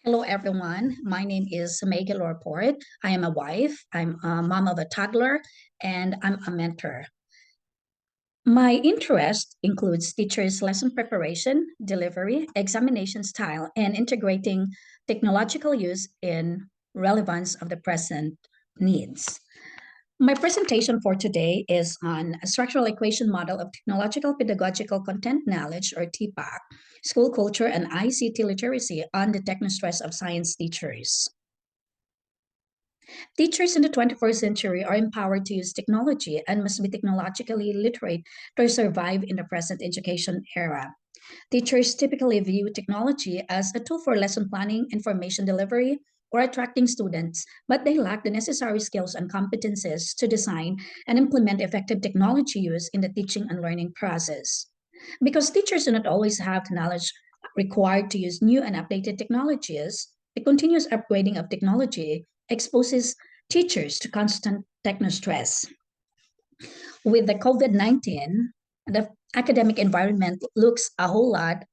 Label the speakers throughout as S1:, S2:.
S1: Hello, everyone. My name is May Galorport. I am a wife, I'm a mom of a toddler, and I'm a mentor. My interest includes teachers' lesson preparation, delivery, examination style, and integrating technological use in relevance of the present needs. My presentation for today is on a structural equation model of technological pedagogical content knowledge, or TPAC, school culture, and ICT literacy on the technostress of science teachers. Teachers in the 21st century are empowered to use technology and must be technologically literate to survive in the present education era. Teachers typically view technology as a tool for lesson planning, information delivery, or attracting students, but they lack the necessary skills and competences to design and implement effective technology use in the teaching and learning process. Because teachers do not always have the knowledge required to use new and updated technologies, the continuous upgrading of technology exposes teachers to constant techno stress. With the COVID-19, the academic environment looks a whole lot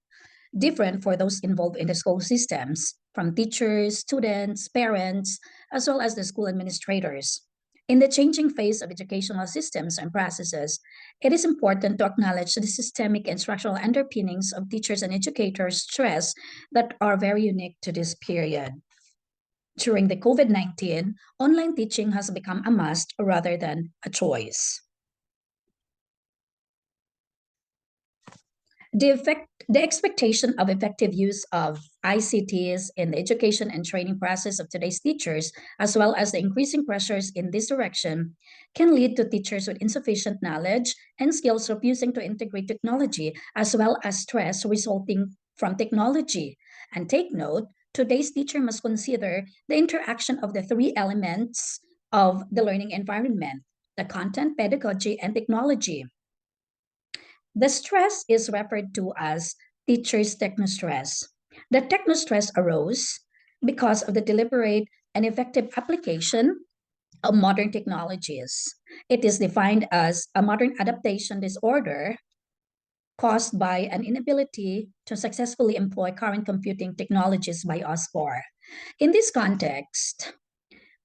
S1: different for those involved in the school systems, from teachers, students, parents, as well as the school administrators. In the changing phase of educational systems and processes, it is important to acknowledge the systemic and structural underpinnings of teachers and educators' stress that are very unique to this period. During the COVID-19, online teaching has become a must rather than a choice. The expectation of effective use of ICTs in the education and training process of today's teachers, as well as the increasing pressures in this direction, can lead to teachers with insufficient knowledge and skills refusing to integrate technology, as well as stress resulting from technology. And take note, today's teacher must consider the interaction of the three elements of the learning environment: the content, pedagogy, and technology. The stress is referred to as teacher's technostress. The technostress arose because of the deliberate and effective application of modern technologies. It is defined as a modern adaptation disorder caused by an inability to successfully employ current computing technologies by us four. In this context,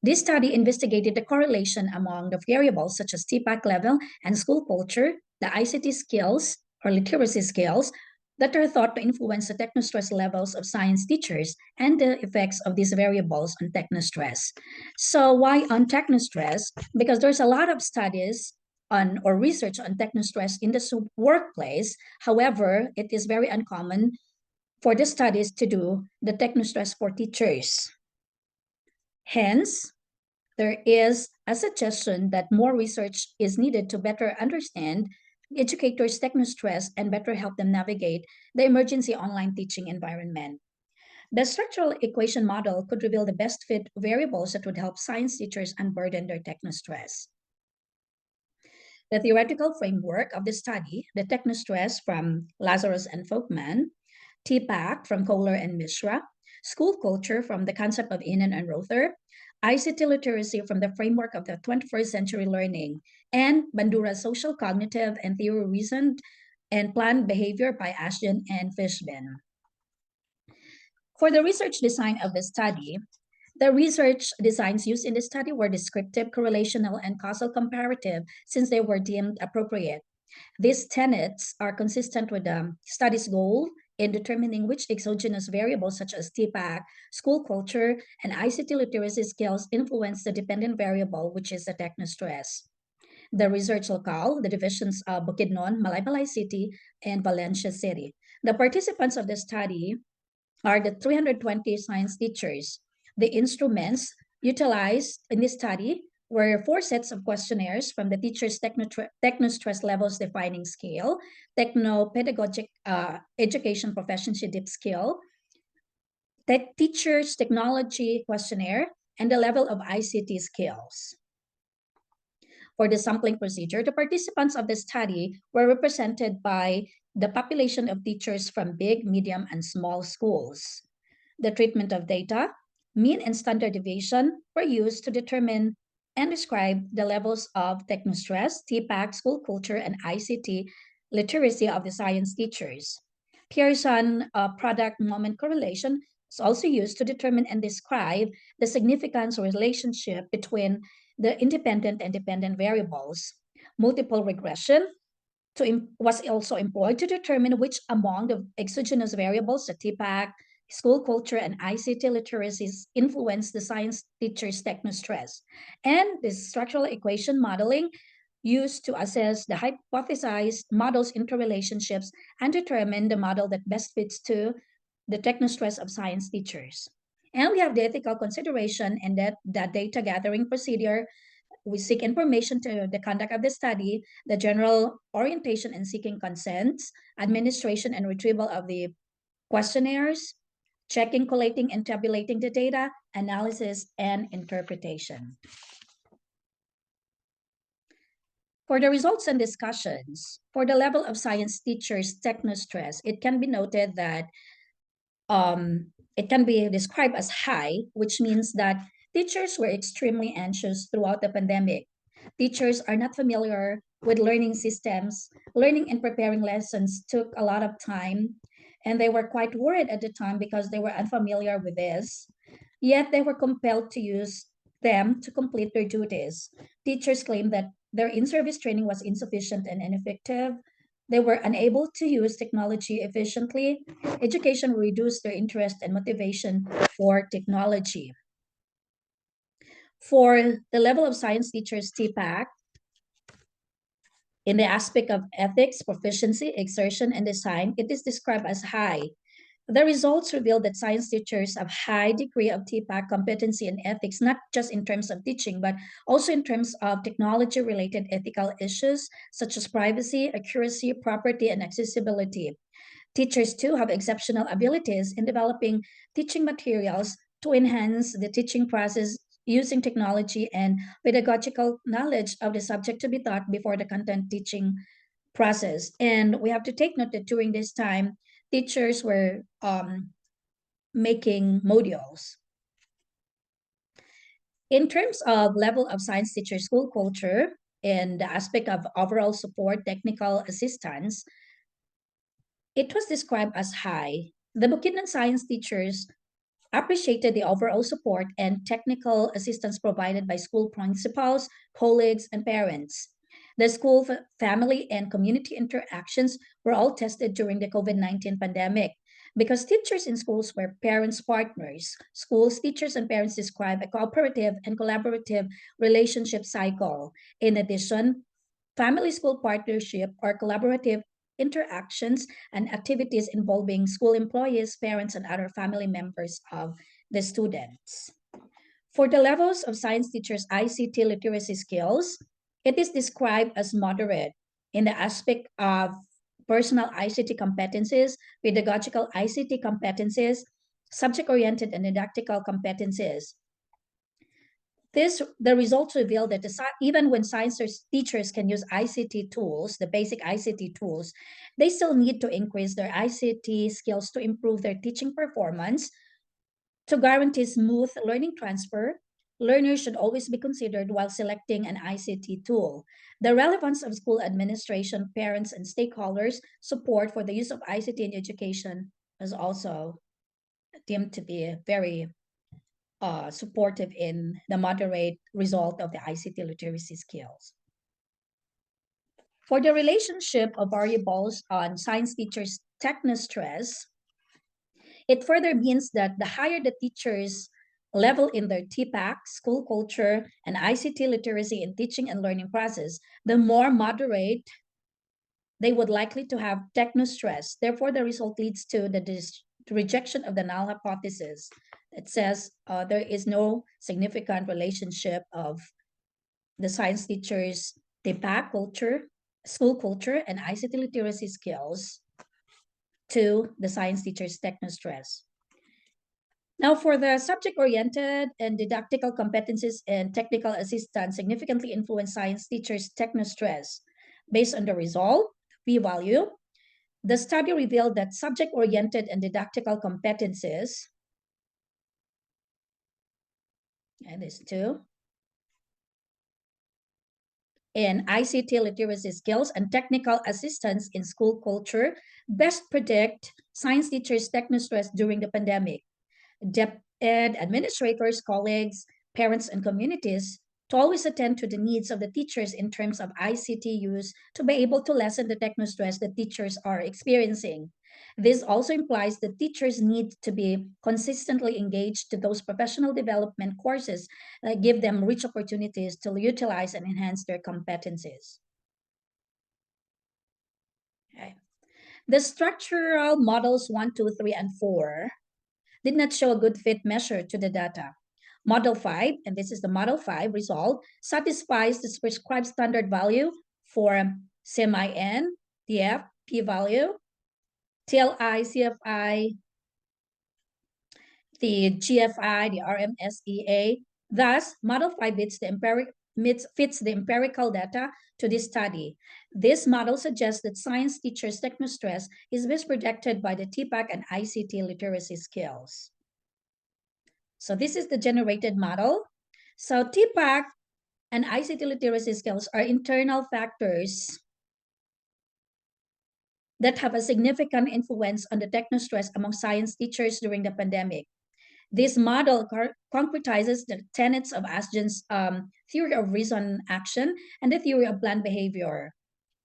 S1: this study investigated the correlation among the variables such as TPAC level and school culture, the ICT skills or literacy skills that are thought to influence the technostress levels of science teachers and the effects of these variables on technostress. So why on technostress? Because there's a lot of studies on or research on technostress in the workplace. However, it is very uncommon for the studies to do the technostress for teachers. Hence, there is a suggestion that more research is needed to better understand educators' technostress and better help them navigate the emergency online teaching environment. The structural equation model could reveal the best fit variables that would help science teachers unburden their technostress. The theoretical framework of the study, the technostress from Lazarus and Folkman, TPAC from Kohler and Mishra, school culture from the concept of Inan and Rother, ICT literacy from the framework of the 21st century learning, and Bandura's social, cognitive, and theory reasoned and planned behavior by Ashton and Fishbin. For the research design of the study, the research designs used in the study were descriptive, correlational, and causal comparative since they were deemed appropriate. These tenets are consistent with the study's goal in determining which exogenous variables such as TPAC, school culture, and ICT literacy skills influence the dependent variable, which is the technostress. The research locale, the divisions of Bukidnon, Malaybalay City, and Valencia City. The participants of the study are the 320 science teachers. The instruments utilized in this study were four sets of questionnaires from the teacher's techno-stress levels defining scale, techno-pedagogic education proficiency dip scale, teacher's technology questionnaire, and the level of ICT skills. For the sampling procedure, the participants of the study were represented by the population of teachers from big, medium, and small schools. The treatment of data, mean and standard deviation were used to determine and describe the levels of technostress, TPAC, school culture, and ICT literacy of the science teachers. Pearson product moment correlation is also used to determine and describe the significance or relationship between the independent and dependent variables. Multiple regression was also employed to determine which among the exogenous variables, the TPAC, school culture, and ICT literacies influence the science teacher's technostress. And the structural equation modeling used to assess the hypothesized model's interrelationships and determine the model that best fits to the technostress of science teachers. And we have the ethical consideration and that data gathering procedure. We seek information to the conduct of the study, the general orientation and seeking consents, administration and retrieval of the questionnaires, checking, collating, and tabulating the data, analysis, and interpretation. For the results and discussions, for the level of science teachers' technostress, it can be noted that it can be described as high, which means that teachers were extremely anxious throughout the pandemic. Teachers are not familiar with learning systems. Learning and preparing lessons took a lot of time, and they were quite worried at the time because they were unfamiliar with this. Yet they were compelled to use them to complete their duties. Teachers claimed that their in service training was insufficient and ineffective. They were unable to use technology efficiently. Education reduced their interest and motivation for technology. For the level of science teachers TPAC, in the aspect of ethics, proficiency, exertion, and design, it is described as high. The results reveal that science teachers have high degree of TPAC competency and ethics, not just in terms of teaching, but also in terms of technology-related ethical issues such as privacy, accuracy, property, and accessibility. Teachers too have exceptional abilities in developing teaching materials to enhance the teaching process using technology and pedagogical knowledge of the subject to be taught before the content teaching process. And we have to take note that during this time, teachers were making modules. In terms of level of science teacher school culture and the aspect of overall support, technical assistance, it was described as high. The Bukidnon science teachers appreciated the overall support and technical assistance provided by school principals, colleagues, and parents. The school family and community interactions were all tested during the COVID-19 pandemic. Because teachers in schools were parents' partners, schools, teachers, and parents describe a cooperative and collaborative relationship cycle. In addition, family school partnership or collaborative interactions and activities involving school employees, parents, and other family members of the students. For the levels of science teachers' ICT literacy skills, it is described as moderate in the aspect of personal ICT competencies, pedagogical ICT competencies, subject-oriented and didactical competencies. The results reveal that even when science teachers can use ICT tools, the basic ICT tools, they still need to increase their ICT skills to improve their teaching performance. To guarantee smooth learning transfer, learners should always be considered while selecting an ICT tool. The relevance of school administration, parents, and stakeholders' support for the use of ICT in education is also deemed to be very supportive in the moderate result of the ICT literacy skills. For the relationship of variables on science teachers' technostress, it further means that the higher the teachers level in their TPAC, school culture, and ICT literacy in teaching and learning process, the more moderate they would likely to have technostress. Therefore, the result leads to the rejection of the null hypothesis. It says there is no significant relationship of the science teachers' TPAC culture, school culture, and ICT literacy skills to the science teacher's technostress. Now, for the subject-oriented and didactical competencies and technical assistance significantly influence science teachers' technostress. Based on the result, p-value, the study revealed that subject-oriented and didactical competencies, and these two, in ICT literacy skills and technical assistance in school culture best predict science teachers' technostress during the pandemic. DepEd administrators, colleagues, parents, and communities to always attend to the needs of the teachers in terms of ICT use to be able to lessen the techno stress that teachers are experiencing. This also implies that teachers need to be consistently engaged to those professional development courses that give them rich opportunities to utilize and enhance their competencies. Okay. The structural models 1, 2, 3, and 4 did not show a good fit measure to the data. Model 5, and this is the Model 5 result, satisfies the prescribed standard value for semi-N, DF, p-value, TLI, CFI, the GFI, the RMSEA. Thus, Model 5 fits the empirical data to this study. This model suggests that science teachers' technostress is best predicted by the TPAC and ICT literacy skills. So this is the generated model. So TPAC and ICT literacy skills are internal factors that have a significant influence on the technostress among science teachers during the pandemic. This model concretizes the tenets of Asgen's theory of reason action and the theory of planned behavior.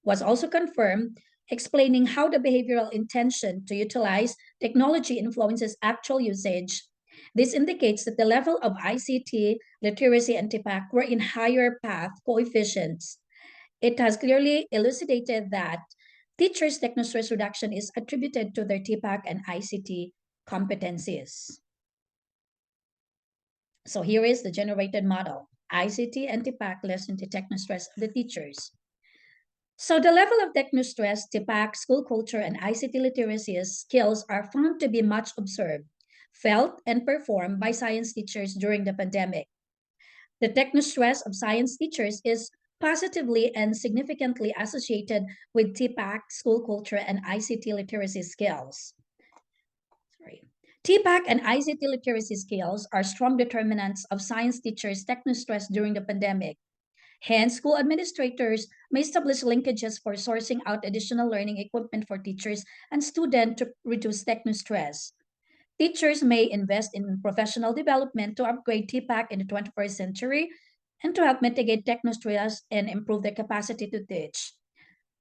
S1: Was also confirmed, explaining how the behavioral intention to utilize technology influences actual usage. This indicates that the level of ICT, literacy, and TPAC were in higher path coefficients. It has clearly elucidated that teachers' technostress reduction is attributed to their TPAC and ICT competencies. So here is the generated model. ICT and TPAC lessen the technostress of the teachers. So the level of technostress, TPAC, school culture, and ICT literacy skills are found to be much observed, felt, and performed by science teachers during the pandemic. The technostress of science teachers is positively and significantly associated with TPAC, school culture, and ICT literacy skills. TPAC and ICT literacy skills are strong determinants of science teachers' technostress during the pandemic. Hence, school administrators may establish linkages for sourcing out additional learning equipment for teachers and students to reduce technostress. Teachers may invest in professional development to upgrade TPAC in the 21st century and to help mitigate technostress and improve their capacity to teach.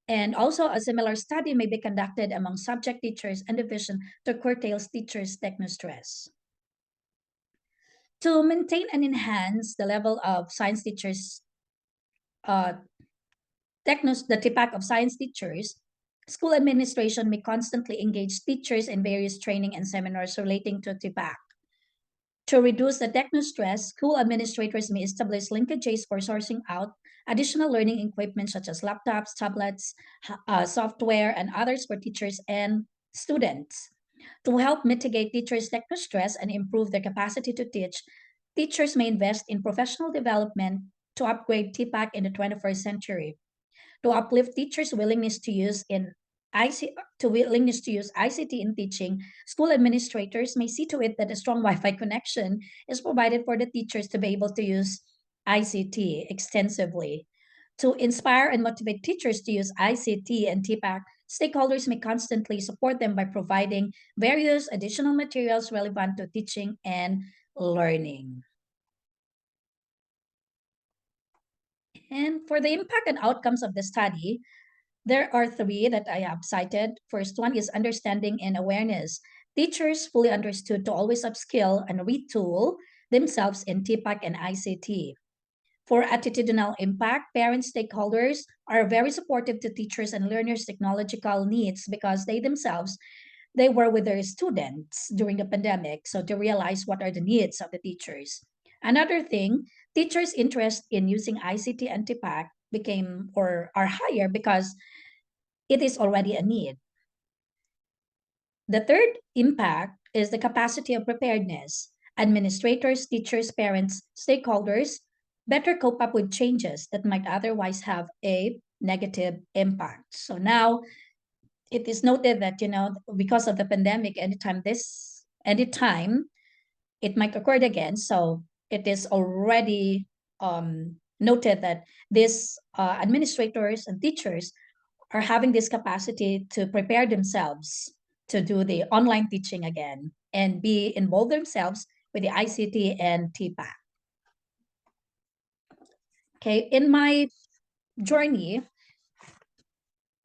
S1: And also, a similar study may be conducted among subject teachers and division to curtail teachers' technostress. To maintain and enhance the level of science teachers, the TPAC of science teachers, school administration may constantly engage teachers in various training and seminars relating to TPAC. To reduce the technostress, school administrators may establish linkages for sourcing out additional learning equipment such as laptops, tablets, software, and others for teachers and students. To help mitigate teachers' technostress and improve their capacity to teach, teachers may invest in professional development to upgrade TPAC in the 21st century. To uplift teachers' willingness to use ICT in teaching, school administrators may see to it that a strong Wi-Fi connection is provided for the teachers to be able to use ICT extensively. To inspire and motivate teachers to use ICT and TPAC, stakeholders may constantly support them by providing various additional materials relevant to teaching and learning. And for the impact and outcomes of the study, there are three that I have cited. First one is understanding and awareness. Teachers fully understood to always upskill and retool themselves in TPAC and ICT. For attitudinal impact, parents, stakeholders are very supportive to teachers and learners' technological needs because they were with their students during the pandemic, so to realize what are the needs of the teachers. Another thing, teachers' interest in using ICT and TPAC became or are higher because it is already a need. The third impact is the capacity of preparedness. Administrators, teachers, parents, stakeholders better cope up with changes that might otherwise have a negative impact. So now it is noted that, because of the pandemic, anytime it might occur again. So it is already noted that these administrators and teachers are having this capacity to prepare themselves to do the online teaching again. and be involved themselves with the ICT and TPAC. Okay, in my journey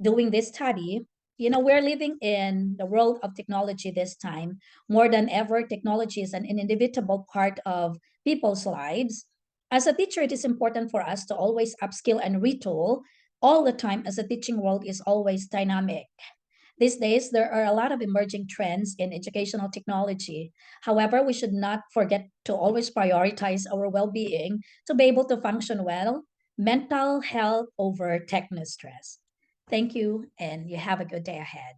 S1: doing this study, we're living in the world of technology this time. More than ever, technology is an inevitable part of people's lives. As a teacher, it is important for us to always upskill and retool all the time, as the teaching world is always dynamic. These days, there are a lot of emerging trends in educational technology. However, we should not forget to always prioritize our well being to be able to function well, mental health over techno stress. Thank you, and you have a good day ahead.